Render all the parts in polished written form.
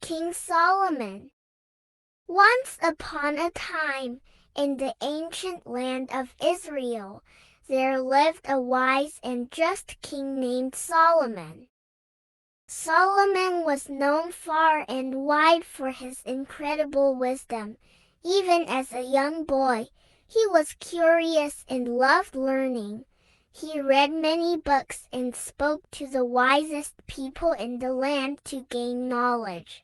King Solomon. Once upon a time, in the ancient land of Israel, there lived a wise and just king named Solomon. Solomon was known far and wide for his incredible wisdom. Even as a young boy, he was curious and loved learning. He read many books and spoke to the wisest people in the land to gain knowledge.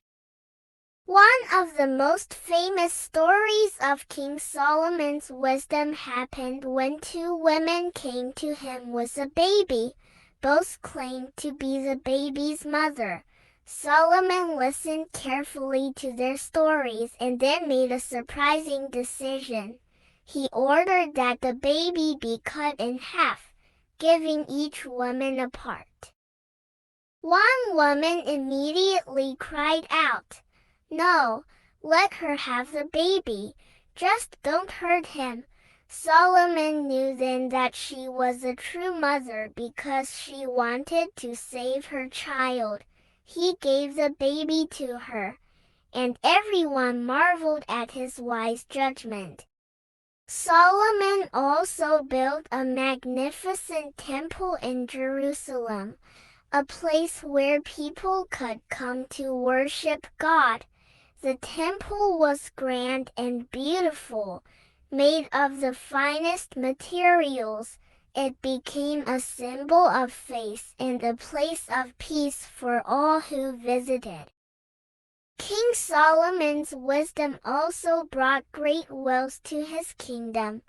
One of the most famous stories of King Solomon's wisdom happened when two women came to him with a baby. Both claimed to be the baby's mother. Solomon listened carefully to their stories and then made a surprising decision. He ordered that the baby be cut in half, giving each woman a part. One woman immediately cried out, "No, let her have the baby, just don't hurt him." Solomon knew then that she was a true mother because she wanted to save her child. He gave the baby to her, and everyone marveled at his wise judgment. Solomon also built a magnificent temple in Jerusalem, a place where people could come to worship God. The temple was grand and beautiful, made of the finest materials. It became a symbol of faith and a place of peace for all who visited. King Solomon's wisdom also brought great wealth to his kingdom.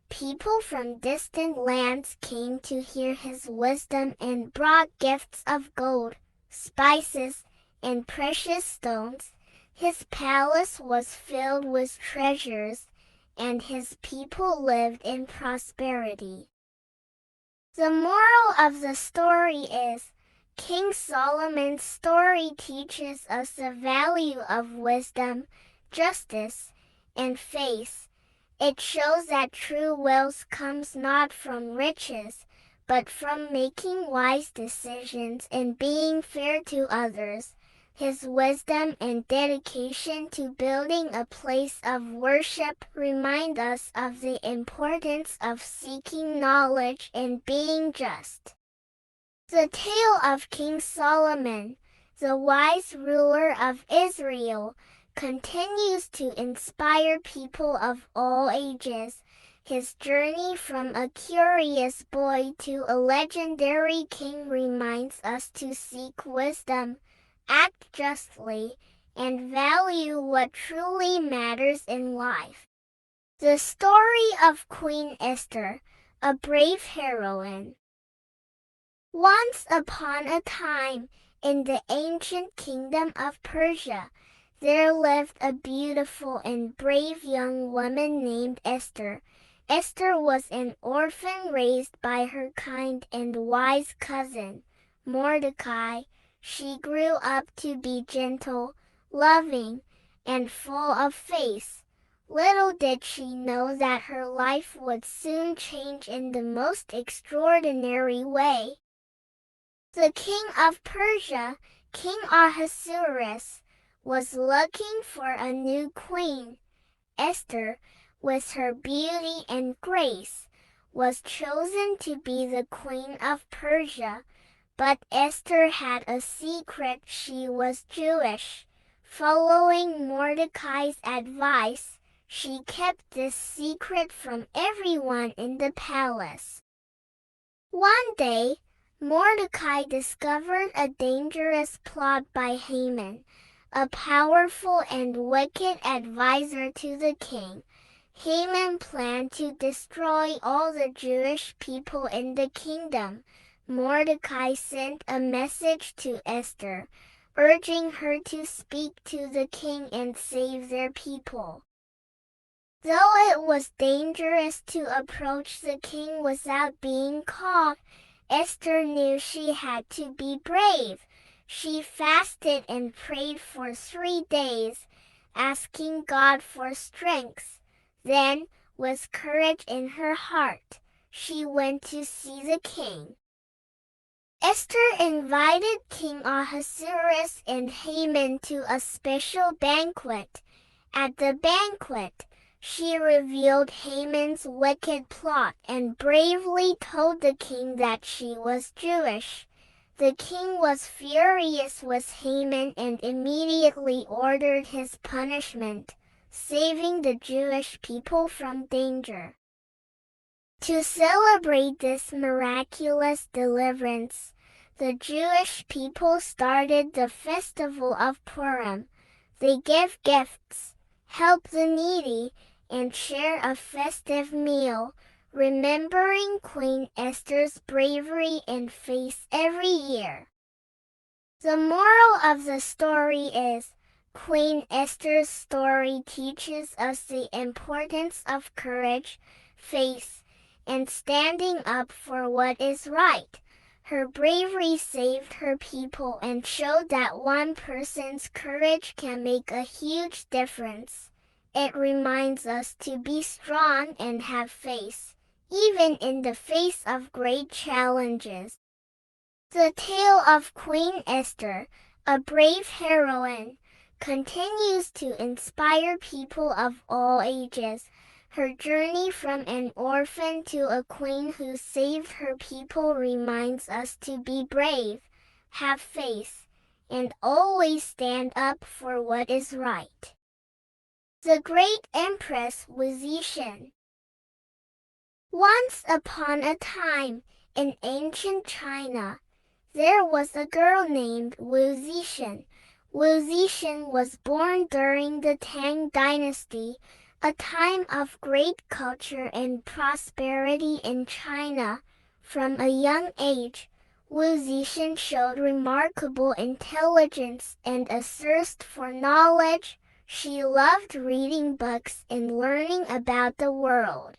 People from distant lands came to hear his wisdom and brought gifts of gold, spices, and precious stones. His palace was filled with treasures, and his people lived in prosperity. The moral of the story is, King Solomon's story teaches us the value of wisdom, justice, and faith. It shows that true wealth comes not from riches, but from making wise decisions and being fair to others. His wisdom and dedication to building a place of worship remind us of the importance of seeking knowledge and being just. The tale of King Solomon, the wise ruler of Israel, continues to inspire people of all ages. His journey from a curious boy to a legendary king reminds us to seek wisdom, act justly, and value what truly matters in life. The story of Queen Esther, a brave heroine. Once upon a time, in the ancient kingdom of Persia, there lived a beautiful and brave young woman named Esther. Esther was an orphan raised by her kind and wise cousin, Mordecai. She grew up to be gentle, loving, and full of faith. Little did she know that her life would soon change in the most extraordinary way. The king of Persia, King Ahasuerus, was looking for a new queen. Esther, with her beauty and grace, was chosen to be the queen of Persia. But Esther had a secret. She was Jewish. Following Mordecai's advice, she kept this secret from everyone in the palace. One day, Mordecai discovered a dangerous plot by Haman, a powerful and wicked advisor to the king. Haman planned to destroy all the Jewish people in the kingdom. Mordecai sent a message to Esther, urging her to speak to the king and save their people. Though it was dangerous to approach the king without being caught, Esther knew she had to be brave. She fasted and prayed for 3 days, asking God for strength. Then, with courage in her heart, she went to see the king. Esther invited King Ahasuerus and Haman to a special banquet. At the banquet, she revealed Haman's wicked plot and bravely told the king that she was Jewish. The king was furious with Haman and immediately ordered his punishment, saving the Jewish people from danger. To celebrate this miraculous deliverance, the Jewish people started the festival of Purim. They give gifts, help the needy, and share a festive meal, remembering Queen Esther's bravery and faith every year. The moral of the story is, Queen Esther's story teaches us the importance of courage, faith, and standing up for what is right. Her bravery saved her people and showed that one person's courage can make a huge difference. It reminds us to be strong and have faith, even in the face of great challenges. The tale of Queen Esther, a brave heroine, continues to inspire people of all ages. Her journey from an orphan to a queen who saved her people reminds us to be brave, have faith, and always stand up for what is right. The Great Empress Wu Zetian. Once upon a time, in ancient China, there was a girl named Wu Zetian. Wu Zetian was born during the Tang Dynasty, a time of great culture and prosperity in China. From a young age, Wu Zetian showed remarkable intelligence and a thirst for knowledge. She loved reading books and learning about the world.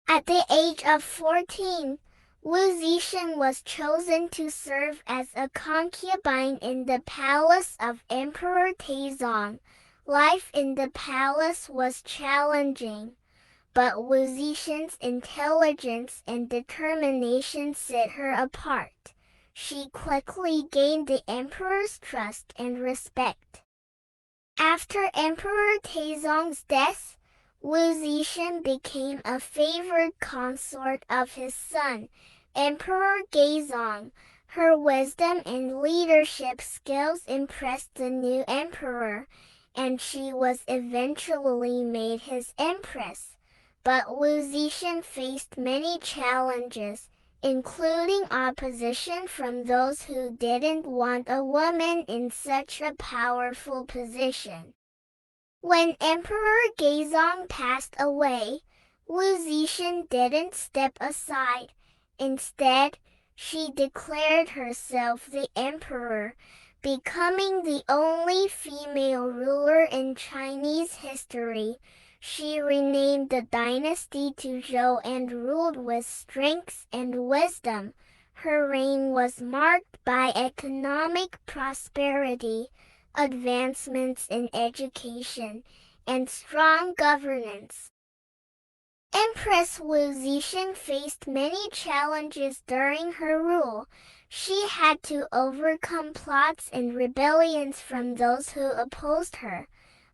At the age of 14, Wu Zetian was chosen to serve as a concubine in the palace of Emperor Taizong. Life in the palace was challenging, but Wu Zetian's intelligence and determination set her apart. She quickly gained the emperor's trust and respect. After Emperor Taizong's death, Wu Zetian became a favored consort of his son, Emperor Gaizong. Her wisdom and leadership skills impressed the new emperor, and she was eventually made his empress. But Wu Zetian faced many challenges, including opposition from those who didn't want a woman in such a powerful position. When Emperor Gaizong passed away, Wu Zetian didn't step aside. Instead, she declared herself the emperor, becoming the only female ruler in Chinese history. She renamed the dynasty to Zhou and ruled with strength and wisdom. Her reign was marked by economic prosperity, advancements in education, and strong governance. Empress Wu Zetian faced many challenges during her rule. She had to overcome plots and rebellions from those who opposed her,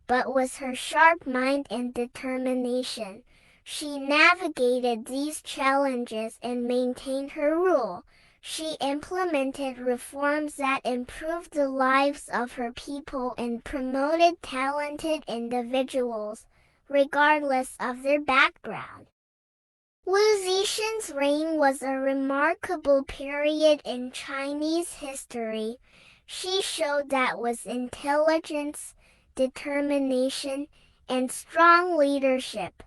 but with her sharp mind and determination, she navigated these challenges and maintained her rule. She implemented reforms that improved the lives of her people and promoted talented individuals, regardless of their background. Wu Zetian's reign was a remarkable period in Chinese history. She showed that with intelligence, determination, and strong leadership,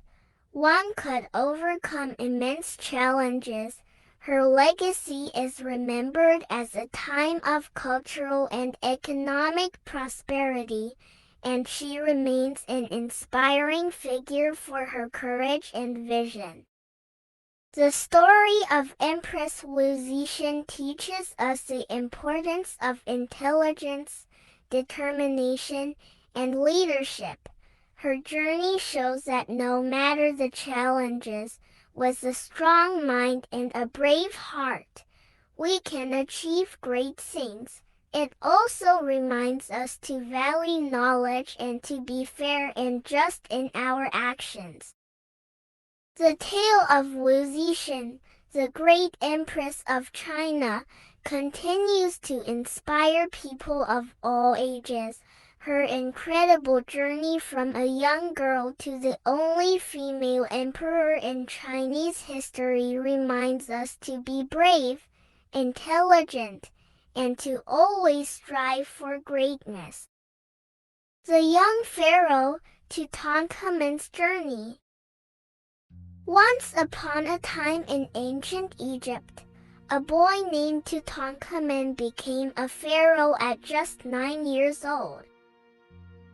one could overcome immense challenges. Her legacy is remembered as a time of cultural and economic prosperity, and she remains an inspiring figure for her courage and vision. The story of Empress Wu Zetian teaches us the importance of intelligence, determination, and leadership. Her journey shows that no matter the challenges, with a strong mind and a brave heart, we can achieve great things. It also reminds us to value knowledge and to be fair and just in our actions. The tale of Wu Zixin, the great empress of China, continues to inspire people of all ages. Her incredible journey from a young girl to the only female emperor in Chinese history reminds us to be brave, intelligent, and to always strive for greatness. The young pharaoh, Tutankhamun's journey. Once upon a time in ancient Egypt, a boy named Tutankhamun became a pharaoh at just 9 years old.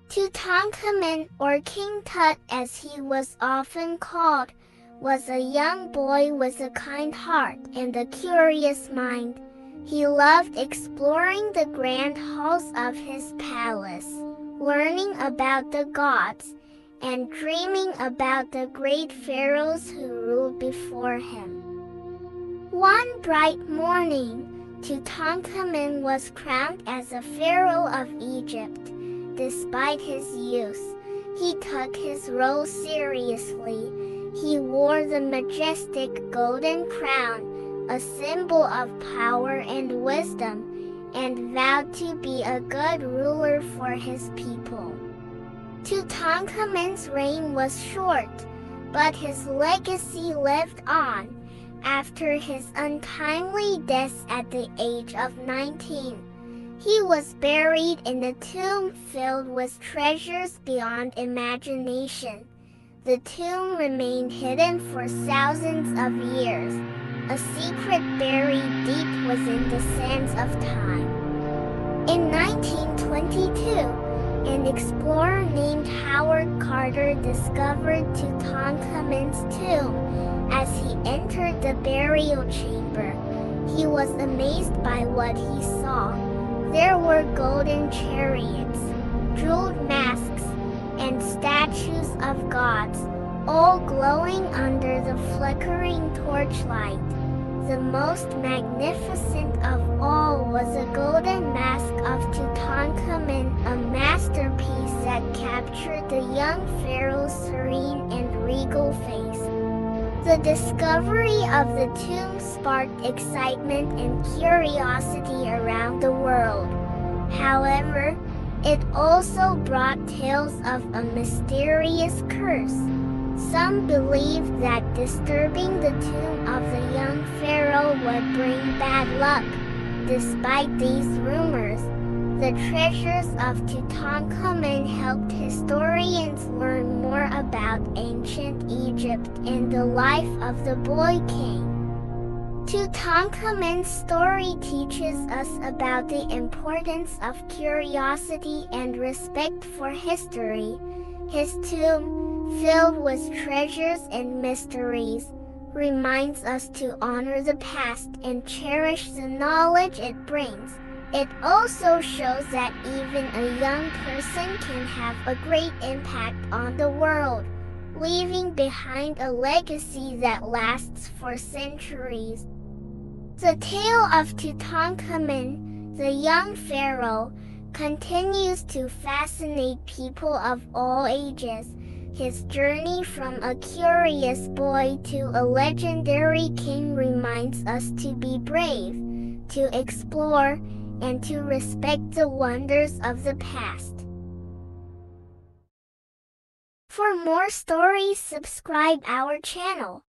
Tutankhamun, or King Tut as he was often called, was a young boy with a kind heart and a curious mind. He loved exploring the grand halls of his palace, learning about the gods, and dreaming about the great pharaohs who ruled before him. One bright morning, Tutankhamun was crowned as a pharaoh of Egypt. Despite his youth, he took his role seriously. He wore the majestic golden crown, a symbol of power and wisdom, and vowed to be a good ruler for his people. Tutankhamun's reign was short, but his legacy lived on. After his untimely death at the age of 19, he was buried in a tomb filled with treasures beyond imagination. The tomb remained hidden for thousands of years, a secret buried deep within the sands of time. In 1922, an explorer named Howard Carter discovered Tutankhamun's tomb. As he entered the burial chamber, he was amazed by what he saw. There were golden chariots, jeweled masks, and statues of gods, all glowing under the flickering torchlight. The most magnificent of all was a golden mask of Tutankhamun, a masterpiece that captured the young pharaoh's serene and regal face. The discovery of the tomb sparked excitement and curiosity around the world. However, it also brought tales of a mysterious curse. Some believed that disturbing the tomb of the young pharaoh would bring bad luck. Despite these rumors, the treasures of Tutankhamun helped historians learn more about ancient Egypt and the life of the boy king. Tutankhamun's story teaches us about the importance of curiosity and respect for history. His tomb, filled with treasures and mysteries, reminds us to honor the past and cherish the knowledge it brings. It also shows that even a young person can have a great impact on the world, leaving behind a legacy that lasts for centuries. The tale of Tutankhamun, the young pharaoh, continues to fascinate people of all ages. His journey from a curious boy to a legendary king reminds us to be brave, to explore, and to respect the wonders of the past. For more stories, subscribe our channel.